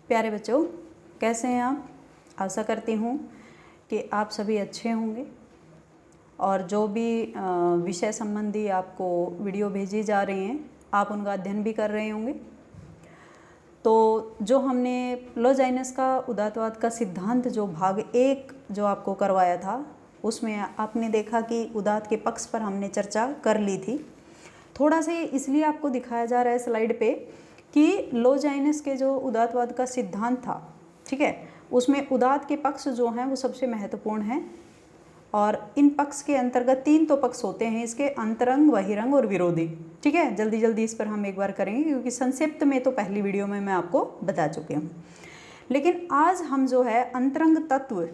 प्यारे बच्चों, कैसे हैं आप? आशा करती हूँ कि आप सभी अच्छे होंगे और जो भी विषय संबंधी आपको वीडियो भेजी जा रही हैं आप उनका अध्ययन भी कर रहे होंगे। तो जो हमने लोजाइनस का उदात्तवाद का सिद्धांत जो भाग 1 जो आपको करवाया था, उसमें आपने देखा कि उदात्त के पक्ष पर हमने चर्चा कर ली थी। थोड़ा सा इसलिए आपको दिखाया जा रहा है स्लाइड पे कि लोजाइनस के जो उदात्तवाद का सिद्धांत था, ठीक है, उसमें उदात्त के पक्ष जो हैं वो सबसे महत्वपूर्ण हैं। और इन पक्ष के अंतर्गत 3 तो पक्ष होते हैं इसके, अंतरंग, बहिरंग और विरोधी। ठीक है, जल्दी जल्दी इस पर हम एक बार करेंगे क्योंकि संक्षिप्त में तो पहली वीडियो में मैं आपको बता चुकी हूँ। लेकिन आज हम जो है अंतरंग तत्व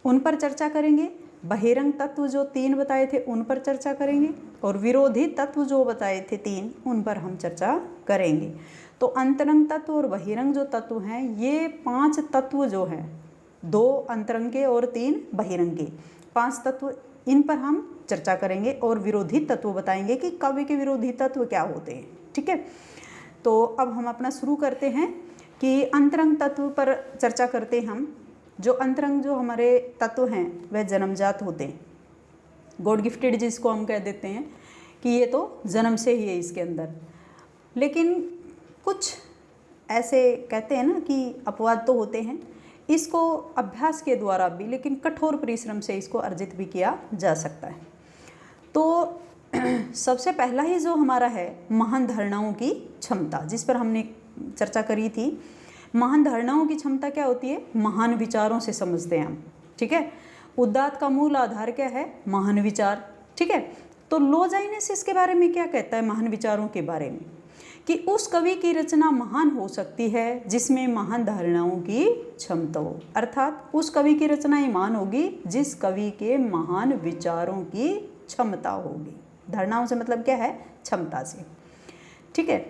उन पर चर्चा करेंगे, बहिरंग तत्व जो 3 बताए थे उन पर चर्चा करेंगे और विरोधी तत्व जो बताए थे 3 उन पर हम चर्चा करेंगे। तो अंतरंग तत्व और बहिरंग जो तत्व हैं, ये 5 तत्व जो हैं, 2 अंतरंग के और 3 बहिरंग के, 5 तत्व, इन पर हम चर्चा करेंगे और विरोधी तत्व बताएंगे कि काव्य के विरोधी तत्व क्या होते हैं। ठीक है, तो अब हम अपना शुरू करते हैं कि अंतरंग तत्व पर चर्चा करते हैं हम। जो अंतरंग जो हमारे तत्व हैं वह जन्मजात होते हैं, गॉड गिफ्टेड जिसको हम कह देते हैं कि ये तो जन्म से ही है इसके अंदर। लेकिन कुछ ऐसे कहते हैं ना कि अपवाद तो होते हैं, इसको अभ्यास के द्वारा भी, लेकिन कठोर परिश्रम से इसको अर्जित भी किया जा सकता है। तो सबसे पहला ही जो हमारा है महान धारणाओं की क्षमता, जिस पर हमने चर्चा करी थी। महान धारणाओं की क्षमता क्या होती है? महान विचारों से समझते हैं हम। ठीक है, उदात्त का मूल आधार क्या है? महान विचार। ठीक है, तो लोजाइनस इसके बारे में क्या कहता है? महान विचारों के बारे में कि उस कवि की रचना महान हो सकती है जिसमें महान धारणाओं की क्षमता हो, अर्थात उस कवि की रचना ही महान होगी जिस कवि के महान विचारों की क्षमता होगी। धारणाओं से मतलब क्या है? क्षमता से। ठीक है,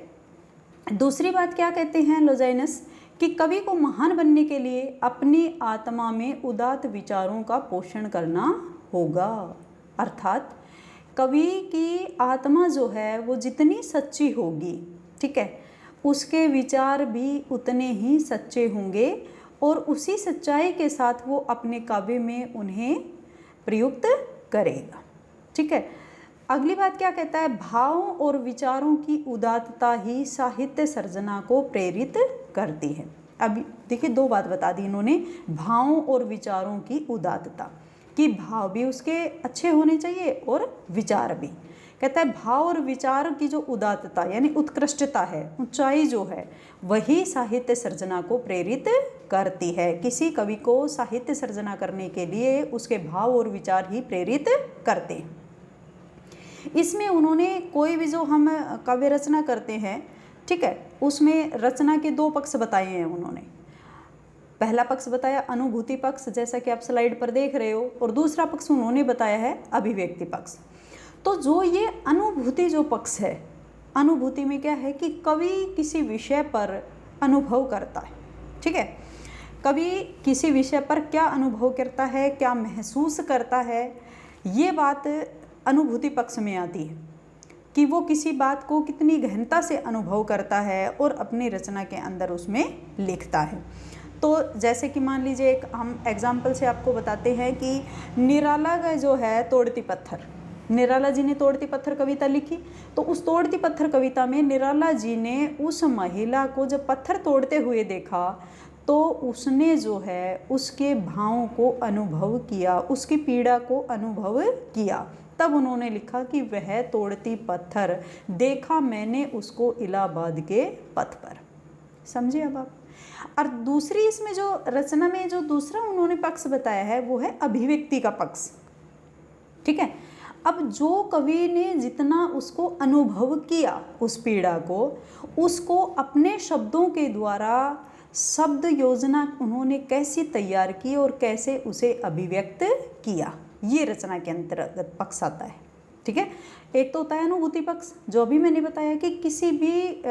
दूसरी बात क्या कहते हैं लोजाइनस कि कवि को महान बनने के लिए अपनी आत्मा में उदात्त विचारों का पोषण करना होगा, अर्थात कवि की आत्मा जो है वो जितनी सच्ची होगी, ठीक है, उसके विचार भी उतने ही सच्चे होंगे और उसी सच्चाई के साथ वो अपने काव्य में उन्हें प्रयुक्त करेगा। ठीक है, अगली बात क्या कहता है? भावों और विचारों की उदात्तता ही साहित्य सर्जना को प्रेरित करती है। अभी देखिए 2 बात बता दी इन्होंने, भावों और विचारों की उदात्तता, कि भाव भी उसके अच्छे होने चाहिए और विचार भी। कहता है भाव और विचार की जो उदात्तता यानी उत्कृष्टता है, ऊंचाई जो है, वही साहित्य सर्जना को प्रेरित करती है। किसी कवि को साहित्य सर्जना करने के लिए उसके भाव और विचार ही प्रेरित करते हैं। इसमें उन्होंने कोई भी जो हम काव्य रचना करते हैं, ठीक है, उसमें रचना के 2 पक्ष बताए हैं उन्होंने। पहला पक्ष बताया अनुभूति पक्ष, जैसा कि आप स्लाइड पर देख रहे हो, और दूसरा पक्ष उन्होंने बताया है अभिव्यक्ति पक्ष। तो जो ये अनुभूति जो पक्ष है, अनुभूति में क्या है कि कवि किसी विषय पर अनुभव करता है। ठीक है, कवि किसी विषय पर क्या अनुभव करता है, क्या महसूस करता है, ये बात अनुभूति पक्ष में आती है कि वो किसी बात को कितनी गहनता से अनुभव करता है और अपनी रचना के अंदर उसमें लिखता है। तो जैसे कि मान लीजिए एक हम एग्जाम्पल से आपको बताते हैं कि निराला का जो है तोड़ती पत्थर, निराला जी ने तोड़ती पत्थर कविता लिखी। तो उस तोड़ती पत्थर कविता में निराला जी ने उस महिला को जब पत्थर तोड़ते हुए देखा तो उसने जो है उसके भावों को अनुभव किया, उसकी पीड़ा को अनुभव किया। तब उन्होंने लिखा कि वह तोड़ती पत्थर देखा मैंने उसको इलाहाबाद के पथ पर। समझिए अब आप। और दूसरी इसमें जो रचना में जो दूसरा उन्होंने पक्ष बताया है वो है अभिव्यक्ति का पक्ष। ठीक है, अब जो कवि ने जितना उसको अनुभव किया उस पीड़ा को, उसको अपने शब्दों के द्वारा शब्द योजना उन्होंने कैसी तैयार की और कैसे उसे अभिव्यक्त किया, ये रचना के अंतर्गत पक्ष आता है। ठीक है, एक तो होता है अनुभूति पक्ष, जो अभी मैंने बताया कि किसी भी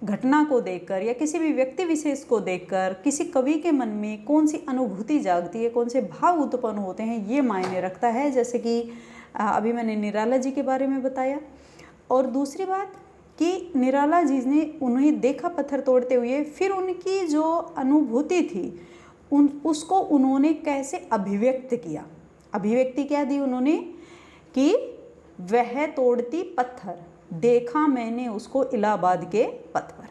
घटना को देखकर या किसी भी व्यक्ति विशेष को देखकर किसी कवि के मन में कौन सी अनुभूति जागती है, कौन से भाव उत्पन्न होते हैं, ये मायने रखता है। जैसे कि अभी मैंने निराला जी के बारे में बताया। और दूसरी बात कि निराला जी ने उन्हें देखा पत्थर तोड़ते हुए, फिर उनकी जो अनुभूति थी उसको उन्होंने कैसे अभिव्यक्त किया। अभिव्यक्ति क्या दी उन्होंने कि वह तोड़ती पत्थर, देखा मैंने उसको इलाहाबाद के पथ पर।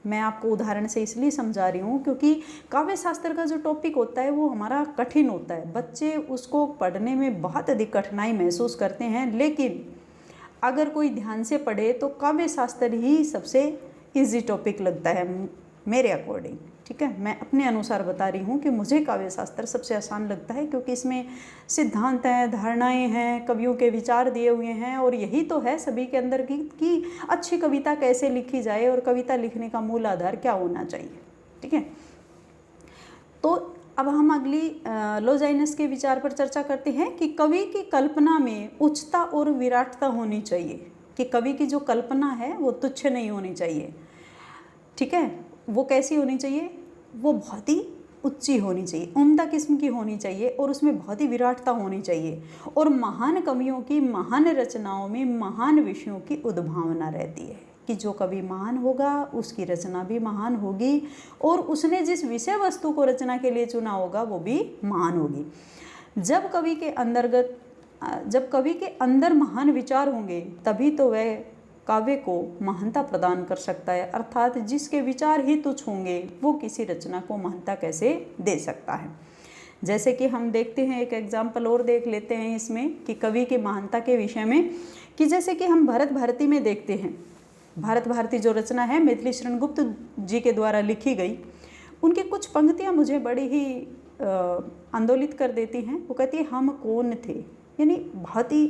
मैं आपको उदाहरण से इसलिए समझा रही हूँ क्योंकि काव्य शास्त्र का जो टॉपिक होता है वो हमारा कठिन होता है, बच्चे उसको पढ़ने में बहुत अधिक कठिनाई महसूस करते हैं। लेकिन अगर कोई ध्यान से पढ़े तो काव्य शास्त्र ही सबसे इजी टॉपिक लगता है मेरे अकॉर्डिंग। ठीक है, मैं अपने अनुसार बता रही हूँ कि मुझे काव्य शास्त्र सबसे आसान लगता है क्योंकि इसमें सिद्धांत हैं, धारणाएं हैं, कवियों के विचार दिए हुए हैं, और यही तो है सभी के अंदर कि अच्छी कविता कैसे लिखी जाए और कविता लिखने का मूल आधार क्या होना चाहिए। ठीक है, तो अब हम अगली लोजाइनस के विचार पर चर्चा करते हैं कि कवि की कल्पना में उच्चता और विराटता होनी चाहिए, कि कवि की जो कल्पना है वो तुच्छ नहीं होनी चाहिए। ठीक है, वो कैसी होनी चाहिए, वो बहुत ही ऊंची होनी चाहिए, उम्दा किस्म की होनी चाहिए, और उसमें बहुत ही विराटता होनी चाहिए। और महान कवियों की महान रचनाओं में महान विषयों की उद्भावना रहती है कि जो कवि महान होगा उसकी रचना भी महान होगी, और उसने जिस विषय वस्तु को रचना के लिए चुना होगा वो भी महान होगी। जब कवि के अंदर महान विचार होंगे तभी तो वह काव्य को महानता प्रदान कर सकता है, अर्थात जिसके विचार ही तुच्छ होंगे वो किसी रचना को महानता कैसे दे सकता है। जैसे कि हम देखते हैं, एक एग्जाम्पल और देख लेते हैं इसमें कि कवि की महानता के विषय में, कि जैसे कि हम भरत भारती में देखते हैं। भरत भारती जो रचना है मैथिली शरण गुप्त जी के द्वारा लिखी गई, उनकी कुछ पंक्तियाँ मुझे बड़ी ही आंदोलित कर देती हैं। वो कहती है हम कौन थे, यानी बहुत ही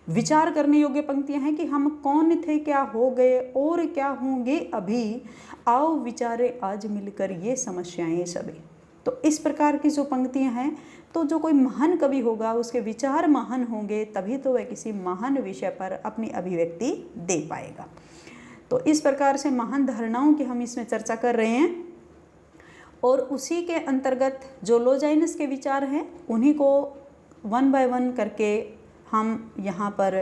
विचार करने योग्य पंक्तियां हैं कि हम कौन थे, क्या हो गए और क्या होंगे अभी, आओ विचारे आज मिलकर ये समस्याएं सभी। तो इस प्रकार की जो पंक्तियां हैं, तो जो कोई महान कवि होगा उसके विचार महान होंगे तभी तो वह किसी महान विषय पर अपनी अभिव्यक्ति दे पाएगा। तो इस प्रकार से महान धारणाओं की हम इसमें चर्चा कर रहे हैं, और उसी के अंतर्गत जो लोजाइनस के विचार हैं उन्हीं को वन बाय वन करके हम यहाँ पर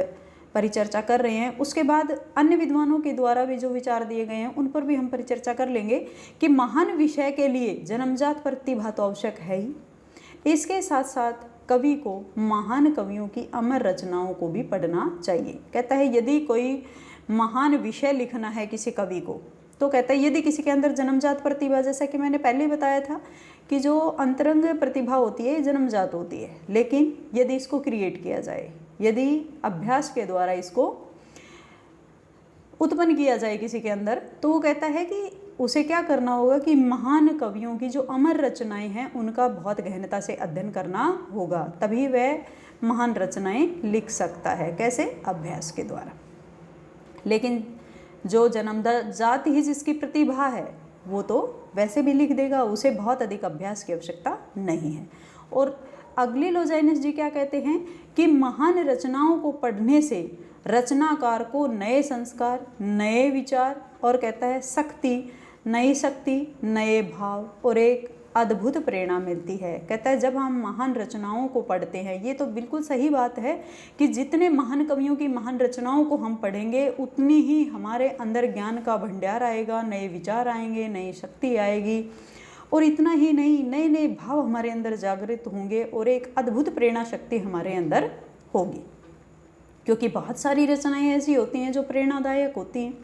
परिचर्चा कर रहे हैं। उसके बाद अन्य विद्वानों के द्वारा भी जो विचार दिए गए हैं उन पर भी हम परिचर्चा कर लेंगे कि महान विषय के लिए जन्मजात प्रतिभा तो आवश्यक है ही, इसके साथ साथ कवि को महान कवियों की अमर रचनाओं को भी पढ़ना चाहिए। कहता है यदि कोई महान विषय लिखना है किसी कवि को, तो कहता है यदि किसी के अंदर जन्मजात प्रतिभा, जैसा कि मैंने पहले ही बताया था कि जो अंतरंग प्रतिभा होती है जन्मजात होती है, लेकिन यदि इसको क्रिएट किया जाए, यदि अभ्यास के द्वारा इसको उत्पन्न किया जाए किसी के अंदर, तो वो कहता है कि उसे क्या करना होगा कि महान कवियों की जो अमर रचनाएं हैं उनका बहुत गहनता से अध्ययन करना होगा, तभी वह महान रचनाएं लिख सकता है। कैसे? अभ्यास के द्वारा। लेकिन जो जन्मजात ही जिसकी प्रतिभा है वो तो वैसे भी लिख देगा, उसे बहुत अधिक अभ्यास की आवश्यकता नहीं है। और अगले लोजाइनस जी क्या कहते हैं कि महान रचनाओं को पढ़ने से रचनाकार को नए संस्कार, नए विचार, और कहता है नई शक्ति, नए भाव और एक अद्भुत प्रेरणा मिलती है। कहता है जब हम महान रचनाओं को पढ़ते हैं, ये तो बिल्कुल सही बात है कि जितने महान कवियों की महान रचनाओं को हम पढ़ेंगे उतनी ही हमारे अंदर ज्ञान का भंडार आएगा, नए विचार आएंगे, नई शक्ति आएगी, और इतना ही नहीं, नए नए भाव हमारे अंदर जागृत होंगे और एक अद्भुत प्रेरणा शक्ति हमारे अंदर होगी। क्योंकि बहुत सारी रचनाएं ऐसी होती हैं जो प्रेरणादायक होती हैं।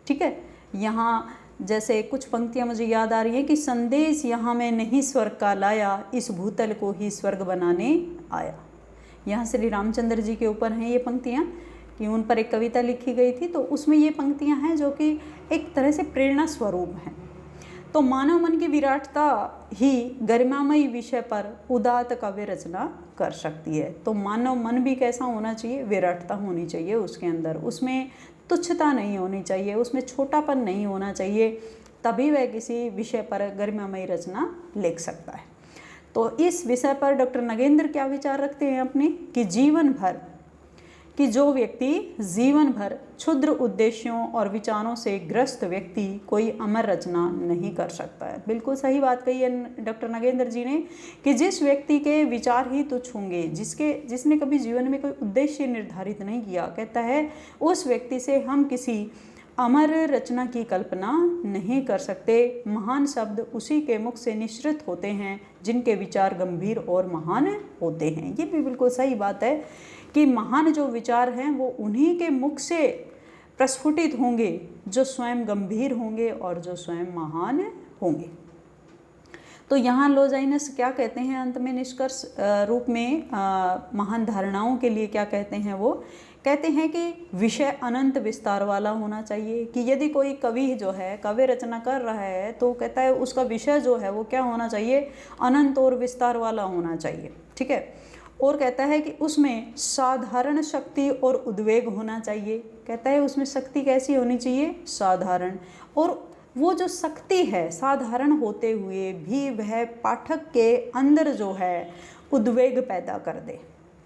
ठीक है, यहाँ जैसे कुछ पंक्तियाँ मुझे याद आ रही हैं कि संदेश यहाँ मैं नहीं स्वर्ग का लाया, इस भूतल को ही स्वर्ग बनाने आया। यहाँ श्री रामचंद्र जी के ऊपर हैं ये पंक्तियाँ कि उन पर एक कविता लिखी गई थी, तो उसमें ये पंक्तियाँ हैं जो कि एक तरह से प्रेरणा स्वरूप हैं। तो मानव मन की विराटता ही गरिमामयी विषय पर उदात्त काव्य रचना कर सकती है। तो मानव मन भी कैसा होना चाहिए? विराटता होनी चाहिए उसके अंदर, उसमें तुच्छता नहीं होनी चाहिए, उसमें छोटापन नहीं होना चाहिए, तभी वह किसी विषय पर गरिमामयी रचना लिख सकता है। तो इस विषय पर डॉक्टर नगेंद्र क्या विचार रखते हैं अपने कि जीवन भर कि जो व्यक्ति जीवन भर क्षुद्र उद्देश्यों और विचारों से ग्रस्त व्यक्ति कोई अमर रचना नहीं कर सकता है। बिल्कुल सही बात कही है डॉक्टर नागेंद्र जी ने कि जिस व्यक्ति के विचार ही तुच्छ होंगे, जिसने कभी जीवन में कोई उद्देश्य निर्धारित नहीं किया, कहता है उस व्यक्ति से हम किसी अमर रचना की कल्पना नहीं कर सकते। महान शब्द उसी के मुख से निश्रित होते हैं जिनके विचार गंभीर और महान होते हैं। ये भी बिल्कुल सही बात है कि महान जो विचार हैं वो उन्हीं के मुख से प्रस्फुटित होंगे जो स्वयं गंभीर होंगे और जो स्वयं महान होंगे। तो यहाँ लोजाइनस क्या कहते हैं अंत में निष्कर्ष रूप में महान धारणाओं के लिए क्या कहते हैं, वो कहते हैं कि विषय अनंत विस्तार वाला होना चाहिए। कि यदि कोई कवि जो है काव्य रचना कर रहा है तो कहता है उसका विषय जो है वो क्या होना चाहिए, अनंत और विस्तार वाला होना चाहिए। ठीक है। और कहता है कि उसमें साधारण शक्ति और उद्वेग होना चाहिए। कहता है उसमें शक्ति कैसी होनी चाहिए, साधारण, और वो जो शक्ति है साधारण होते हुए भी वह पाठक के अंदर जो है उद्वेग पैदा कर दे।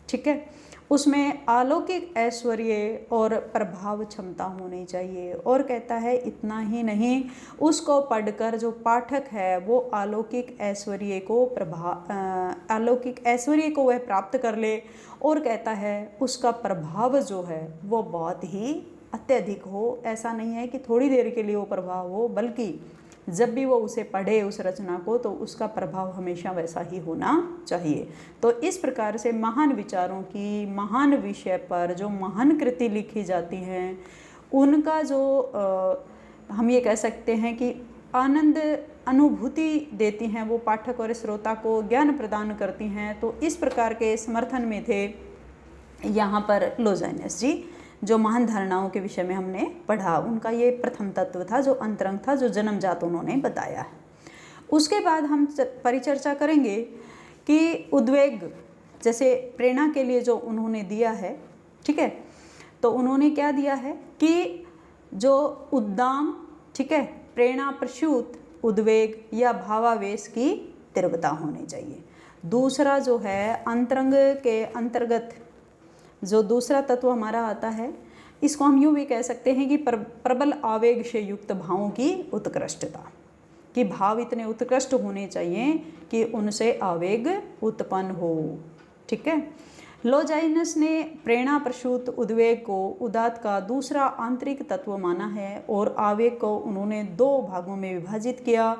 ठीक है। उसमें अलौकिक ऐश्वर्य और प्रभाव क्षमता होनी चाहिए। और कहता है इतना ही नहीं, उसको पढ़कर जो पाठक है वो अलौकिक ऐश्वर्य को वह प्राप्त कर ले। और कहता है उसका प्रभाव जो है वो बहुत ही अत्यधिक हो। ऐसा नहीं है कि थोड़ी देर के लिए वो प्रभाव हो, बल्कि जब भी वो उसे पढ़े उस रचना को तो उसका प्रभाव हमेशा वैसा ही होना चाहिए। तो इस प्रकार से महान विचारों की महान विषय पर जो महान कृति लिखी जाती हैं उनका जो हम ये कह सकते हैं कि आनंद अनुभूति देती हैं, वो पाठक और श्रोता को ज्ञान प्रदान करती हैं। तो इस प्रकार के समर्थन में थे यहाँ पर लोजाइनस जी। जो महान धारणाओं के विषय में हमने पढ़ा उनका ये प्रथम तत्व था, जो अंतरंग था, जो जन्मजात उन्होंने बताया है। उसके बाद हम परिचर्चा करेंगे कि उद्वेग जैसे प्रेरणा के लिए जो उन्होंने दिया है। ठीक है। तो उन्होंने क्या दिया है कि जो उद्दाम, ठीक है, प्रेरणा प्रसूत उद्वेग या भावावेश की तीव्रता होनी चाहिए। दूसरा जो है अंतरंग के अंतर्गत जो दूसरा तत्व हमारा आता है, इसको हम यूँ भी कह सकते हैं कि प्रबल आवेग से युक्त भावों की उत्कृष्टता। कि भाव इतने उत्कृष्ट होने चाहिए कि उनसे आवेग उत्पन्न हो। ठीक है। लोजाइनस ने प्रेरणा प्रसूत उद्वेग को उदात्त का दूसरा आंतरिक तत्व माना है और आवेग को उन्होंने दो भागों में विभाजित किया,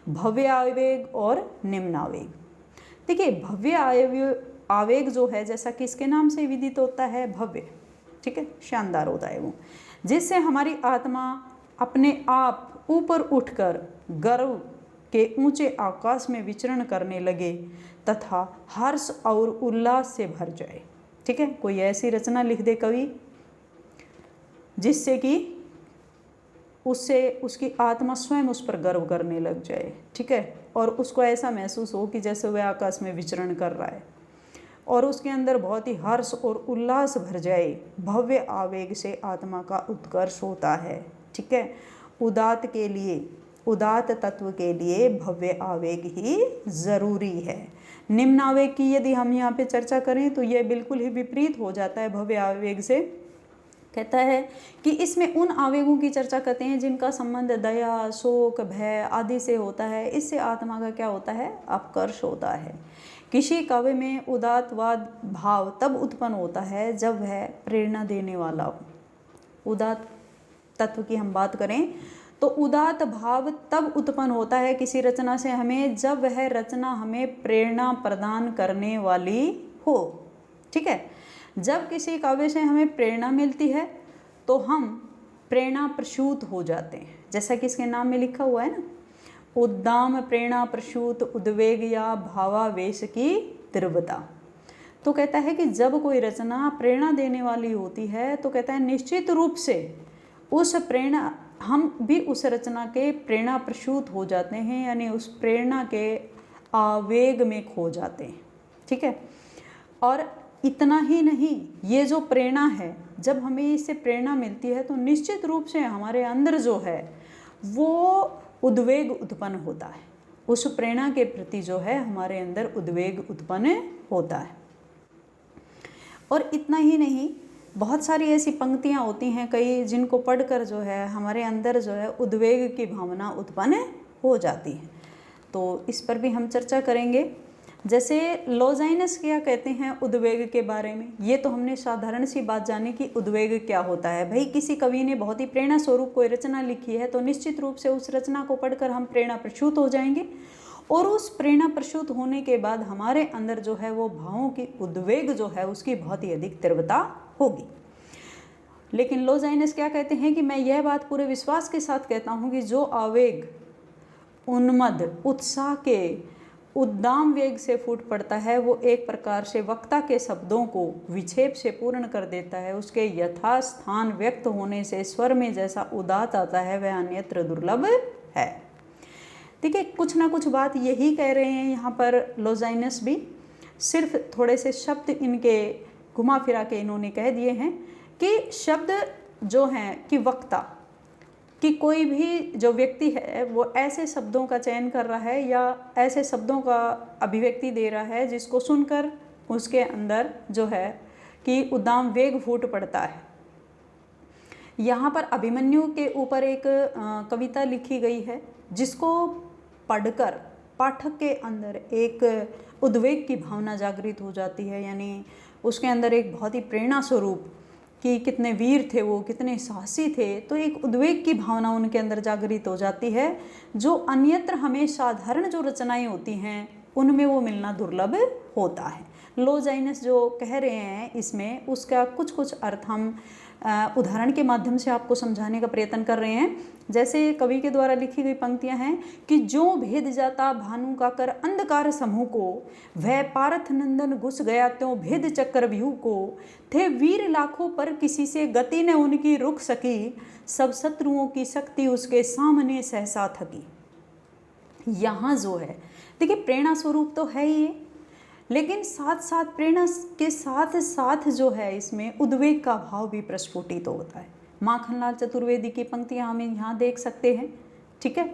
भव्य आवेग और निम्न आवेग। देखिए भव्य आवेग जो है जैसा कि इसके नाम से विदित होता है, भव्य, ठीक है, शानदार होता है वो, जिससे हमारी आत्मा अपने आप ऊपर उठकर गर्व के ऊंचे आकाश में विचरण करने लगे तथा हर्ष और उल्लास से भर जाए। ठीक है। कोई ऐसी रचना लिख दे कवि जिससे कि उससे उसकी आत्मा स्वयं उस पर गर्व करने लग जाए। ठीक है। और उसको ऐसा महसूस हो कि जैसे वह आकाश में विचरण कर रहा है और उसके अंदर बहुत ही हर्ष और उल्लास भर जाए। भव्य आवेग से आत्मा का उत्कर्ष होता है। ठीक है। उदात्त तत्व के लिए भव्य आवेग ही जरूरी है। निम्न आवेग की यदि हम यहाँ पे चर्चा करें तो यह बिल्कुल ही विपरीत हो जाता है भव्य आवेग से। कहता है कि इसमें उन आवेगों की चर्चा करते हैं जिनका संबंध दया, शोक, भय आदि से होता है। इससे आत्मा का क्या होता है, अपकर्ष होता है। किसी काव्य में उदात्तवाद भाव तब उत्पन्न होता है जब वह प्रेरणा देने वाला हो। उदात्त तत्व की हम बात करें तो उदात्त भाव तब उत्पन्न होता है किसी रचना से हमें जब वह रचना हमें प्रेरणा प्रदान करने वाली हो। ठीक है। जब किसी काव्य से हमें प्रेरणा मिलती है तो हम प्रेरणा प्रसूत हो जाते हैं, जैसा कि इसके नाम में लिखा हुआ है ना, उद्दाम प्रेरणा प्रसूत उद्वेग या भावावेश की तीव्रता। तो कहता है कि जब कोई रचना प्रेरणा देने वाली होती है तो कहता है निश्चित रूप से उस प्रेरणा हम भी उस रचना के प्रेरणा प्रसूत हो जाते हैं, यानी उस प्रेरणा के आवेग में खो जाते हैं। ठीक है। और इतना ही नहीं, ये जो प्रेरणा है जब हमें इससे प्रेरणा मिलती है तो निश्चित रूप से हमारे अंदर जो है वो उद्वेग उत्पन्न होता है। उस प्रेरणा के प्रति जो है हमारे अंदर उद्वेग उत्पन्न होता है। और इतना ही नहीं, बहुत सारी ऐसी पंक्तियाँ होती हैं कई जिनको पढ़कर जो है हमारे अंदर जो है उद्वेग की भावना उत्पन्न हो जाती है। तो इस पर भी हम चर्चा करेंगे। जैसे लॉजाइनस क्या कहते हैं उद्वेग के बारे में, ये तो हमने साधारण सी बात जानी कि उद्वेग क्या होता है। भाई किसी कवि ने बहुत ही प्रेरणा स्वरूप कोई रचना लिखी है तो निश्चित रूप से उस रचना को पढ़कर हम प्रेरणा प्रसूत हो जाएंगे और उस प्रेरणा प्रसूत होने के बाद हमारे अंदर जो है वो भावों की उद्वेग जो है उसकी बहुत ही अधिक तीव्रता होगी। लेकिन लॉजाइनस क्या कहते हैं कि मैं यह बात पूरे विश्वास के साथ कहता हूँ कि जो आवेग उन्मद उत्साह के उद्दाम वेग से फूट पड़ता है वो एक प्रकार से वक्ता के शब्दों को विक्षेप से पूर्ण कर देता है। उसके यथास्थान व्यक्त होने से स्वर में जैसा उदात आता है वह अन्यत्र दुर्लभ है। देखिए कुछ ना कुछ बात यही कह रहे हैं यहाँ पर लॉजाइनस भी, सिर्फ थोड़े से शब्द इनके घुमा फिरा के इन्होंने कह दिए हैं कि शब्द जो हैं कि वक्ता कि कोई भी जो व्यक्ति है वो ऐसे शब्दों का चयन कर रहा है या ऐसे शब्दों का अभिव्यक्ति दे रहा है जिसको सुनकर उसके अंदर जो है कि उद्दाम वेग फूट पड़ता है। यहाँ पर अभिमन्यु के ऊपर एक कविता लिखी गई है जिसको पढ़कर पाठक के अंदर एक उद्वेग की भावना जागृत हो जाती है, यानी उसके अंदर एक बहुत ही प्रेरणा स्वरूप कि कितने वीर थे वो, कितने साहसी थे, तो एक उद्वेग की भावना उनके अंदर जागृत हो जाती है जो अन्यत्र हमें साधारण जो रचनाएं होती हैं उनमें वो मिलना दुर्लभ होता है। लॉजाइनस जो कह रहे हैं इसमें उसका कुछ कुछ अर्थ हम उदाहरण के माध्यम से आपको समझाने का प्रयत्न कर रहे हैं। जैसे कवि के द्वारा लिखी गई पंक्तियां हैं कि जो भेद जाता भानु का कर अंधकार समूह को, वह पारथ नंदन घुस गया त्यों भेद चक्र व्यूह को, थे वीर लाखों पर किसी से गति न उनकी रुक सकी, सब शत्रुओं की शक्ति उसके सामने सहसा थकी। यहाँ जो है देखिए प्रेरणा स्वरूप तो है ही, लेकिन साथ साथ प्रेरणा के साथ साथ जो है इसमें उद्वेग का भाव भी प्रस्फुटित होता है। माखनलाल चतुर्वेदी की पंक्तियां हम यहाँ देख सकते हैं। ठीक है,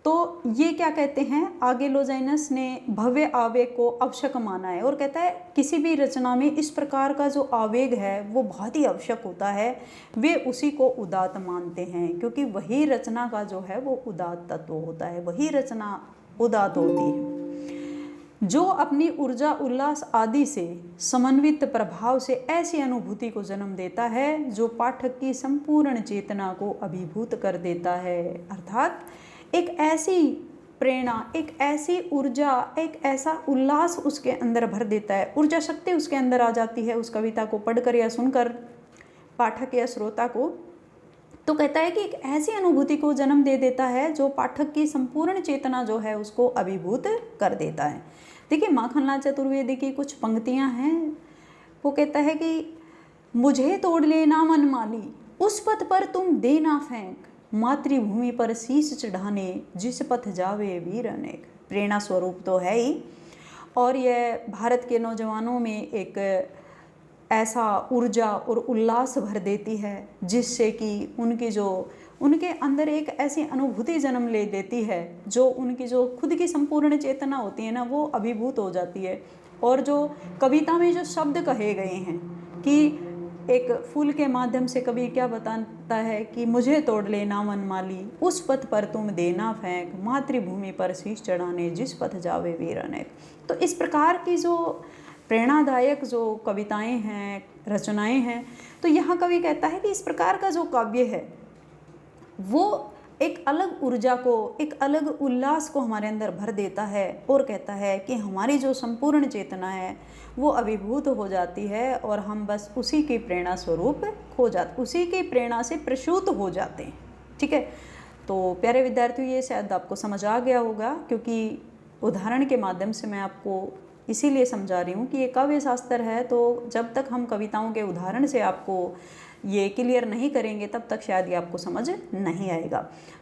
तो ये क्या कहते हैं आगे लॉजाइनस ने भव्य आवेग को आवश्यक माना है और कहता है किसी भी रचना में इस प्रकार का जो आवेग है वो बहुत ही आवश्यक होता है, वे उसी को उदात्त मानते हैं क्योंकि वही रचना का जो है वो उदात्त तत्व होता है, वही रचना उदात्त होती है जो अपनी ऊर्जा उल्लास आदि से समन्वित प्रभाव से ऐसी अनुभूति को जन्म देता है जो पाठक की संपूर्ण चेतना को अभिभूत कर देता है। अर्थात एक ऐसी प्रेरणा, एक ऐसी ऊर्जा, एक ऐसा उल्लास उसके अंदर भर देता है, ऊर्जा शक्ति उसके अंदर आ जाती है उस कविता को पढ़कर या सुनकर पाठक या श्रोता को। तो कहता है कि एक ऐसी अनुभूति को जन्म दे देता है जो पाठक की संपूर्ण चेतना जो है उसको अभिभूत कर देता है। देखिए माखनलाल चतुर्वेदी की कुछ पंक्तियां हैं, वो कहता है कि मुझे तोड़ लेना मनमाली, उस पथ पर तुम देना फेंक, मातृभूमि पर शीश चढ़ाने जिस पथ जावे वीर अनेक। प्रेरणा स्वरूप तो है ही, और यह भारत के नौजवानों में एक ऐसा ऊर्जा और उल्लास भर देती है जिससे कि उनके अंदर एक ऐसी अनुभूति जन्म ले देती है जो उनकी जो खुद की संपूर्ण चेतना होती है ना वो अभिभूत हो जाती है। और जो कविता में जो शब्द कहे गए हैं कि एक फूल के माध्यम से कवि क्या बताता है कि मुझे तोड़ लेना मनमाली, उस पथ पर तुम देना फेंक, मातृभूमि पर शीश चढ़ाने जिस पथ जावे वीर अनेक। तो इस प्रकार की जो प्रेरणादायक जो कविताएं हैं, रचनाएं हैं, तो यहाँ कवि कहता है कि इस प्रकार का जो काव्य है वो एक अलग ऊर्जा को, एक अलग उल्लास को हमारे अंदर भर देता है और कहता है कि हमारी जो संपूर्ण चेतना है वो अभिभूत हो जाती है और हम बस उसी की प्रेरणा स्वरूप खो जाते, उसी की प्रेरणा से प्रसूत हो जाते हैं। ठीक है, तो प्यारे विद्यार्थियों ये शायद आपको समझ आ गया होगा क्योंकि उदाहरण के माध्यम से मैं आपको इसीलिए समझा रही हूँ कि ये काव्य शास्त्र है, तो जब तक हम कविताओं के उदाहरण से आपको ये क्लियर नहीं करेंगे तब तक शायद ये आपको समझ नहीं आएगा।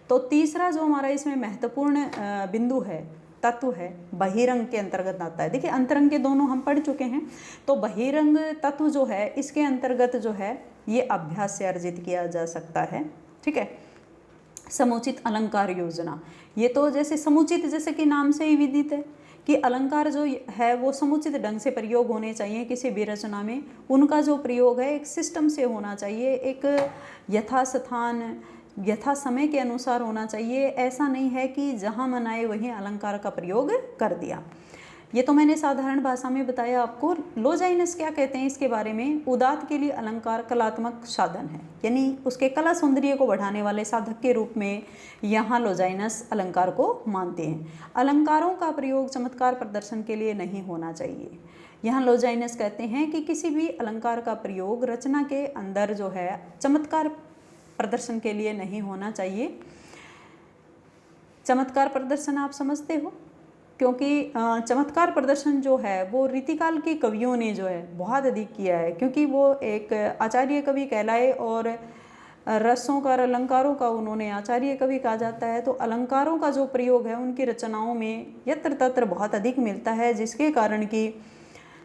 तो तीसरा जो हमारा इसमें महत्वपूर्ण बिंदु है, तत्व है, बहिरंग के अंतर्गत आता है। देखिए अंतरंग के दोनों हम पढ़ चुके हैं, तो बहिरंग तत्व जो है इसके अंतर्गत जो है ये अभ्यास से अर्जित किया जा सकता है। ठीक है, समुचित अलंकार योजना, ये तो जैसे समुचित जैसे कि नाम से ही विदित है कि अलंकार जो है वो समुचित ढंग से प्रयोग होने चाहिए किसी भी रचना में। उनका जो प्रयोग है एक सिस्टम से होना चाहिए, एक यथास्थान यथा समय के अनुसार होना चाहिए। ऐसा नहीं है कि जहाँ मन आए वहीं अलंकार का प्रयोग कर दिया। ये तो मैंने साधारण भाषा में बताया आपको। लोजाइनस क्या कहते हैं इसके बारे में? उदात्त के लिए अलंकार कलात्मक साधन है, यानी उसके कला सौंदर्य को बढ़ाने वाले साधक के रूप में यहाँ लोजाइनस अलंकार को मानते हैं। अलंकारों का प्रयोग चमत्कार प्रदर्शन के लिए नहीं होना चाहिए। यहाँ लोजाइनस कहते हैं कि किसी भी अलंकार का प्रयोग रचना के अंदर जो है चमत्कार प्रदर्शन के लिए नहीं होना चाहिए। चमत्कार प्रदर्शन आप समझते हो, क्योंकि चमत्कार प्रदर्शन जो है वो रीतिकाल के कवियों ने जो है बहुत अधिक किया है, क्योंकि वो एक आचार्य कवि कहलाए और रसों का अलंकारों का उन्होंने आचार्य कवि कहा जाता है। तो अलंकारों का जो प्रयोग है उनकी रचनाओं में यत्र तत्र बहुत अधिक मिलता है, जिसके कारण कि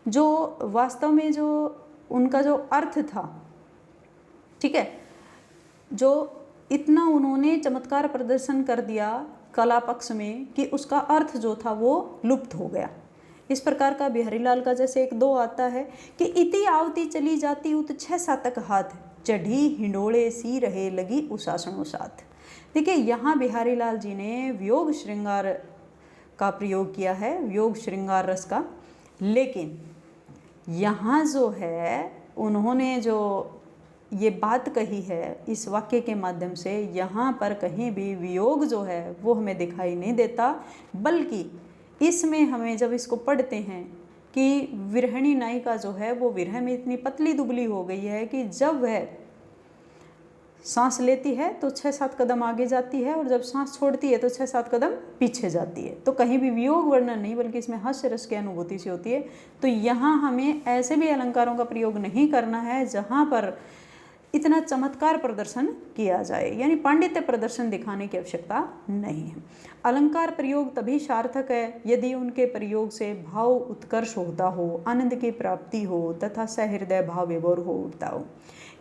जो वास्तव में जो उनका जो अर्थ था, ठीक है, जो इतना उन्होंने चमत्कार प्रदर्शन कर दिया कला पक्ष में कि उसका अर्थ जो था वो लुप्त हो गया। इस प्रकार का बिहारीलाल का जैसे एक दो आता है कि इति आवती चली जाती उत 6 सातक हाथ, चढ़ी हिंडोले सी रहे लगी उसासनों साथ। देखिए यहाँ बिहारीलाल जी ने वियोग श्रृंगार का प्रयोग किया है, वियोग श्रृंगार रस का। लेकिन यहाँ जो है उन्होंने जो ये बात कही है इस वाक्य के माध्यम से, यहाँ पर कहीं भी वियोग जो है वो हमें दिखाई नहीं देता, बल्कि इसमें हमें जब इसको पढ़ते हैं कि विरहिणी नायिका जो है वो विरह में इतनी पतली दुबली हो गई है कि जब वह सांस लेती है तो 6-7 कदम आगे जाती है और जब सांस छोड़ती है तो 6-7 कदम पीछे जाती है। तो कहीं भी वियोग वर्णन नहीं, बल्कि इसमें हास्य रस की अनुभूति सी होती है। तो यहाँ हमें ऐसे भी अलंकारों का प्रयोग नहीं करना है जहाँ पर इतना चमत्कार प्रदर्शन किया जाए, यानी पांडित्य प्रदर्शन दिखाने की आवश्यकता नहीं है। अलंकार प्रयोग तभी सार्थक है यदि उनके प्रयोग से भाव उत्कर्ष होता हो, आनंद की प्राप्ति हो तथा सहृदय भाव विभोर हो उठता हो।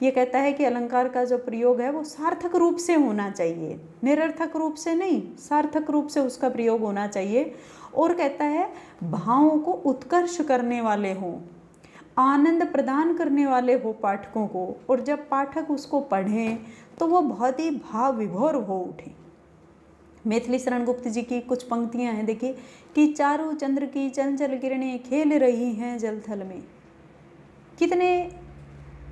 ये कहता है कि अलंकार का जो प्रयोग है वो सार्थक रूप से होना चाहिए, निरर्थक रूप से नहीं, सार्थक रूप से उसका प्रयोग होना चाहिए। और कहता है भावों को उत्कर्ष करने वाले हों, आनंद प्रदान करने वाले हो पाठकों को, और जब पाठक उसको पढ़ें तो वो बहुत ही भाव विभोर हो उठे। मैथिली शरण गुप्त जी की कुछ पंक्तियां हैं, देखिए कि चारों चंद्र की चंचल किरणें खेल रही हैं जल थल में। कितने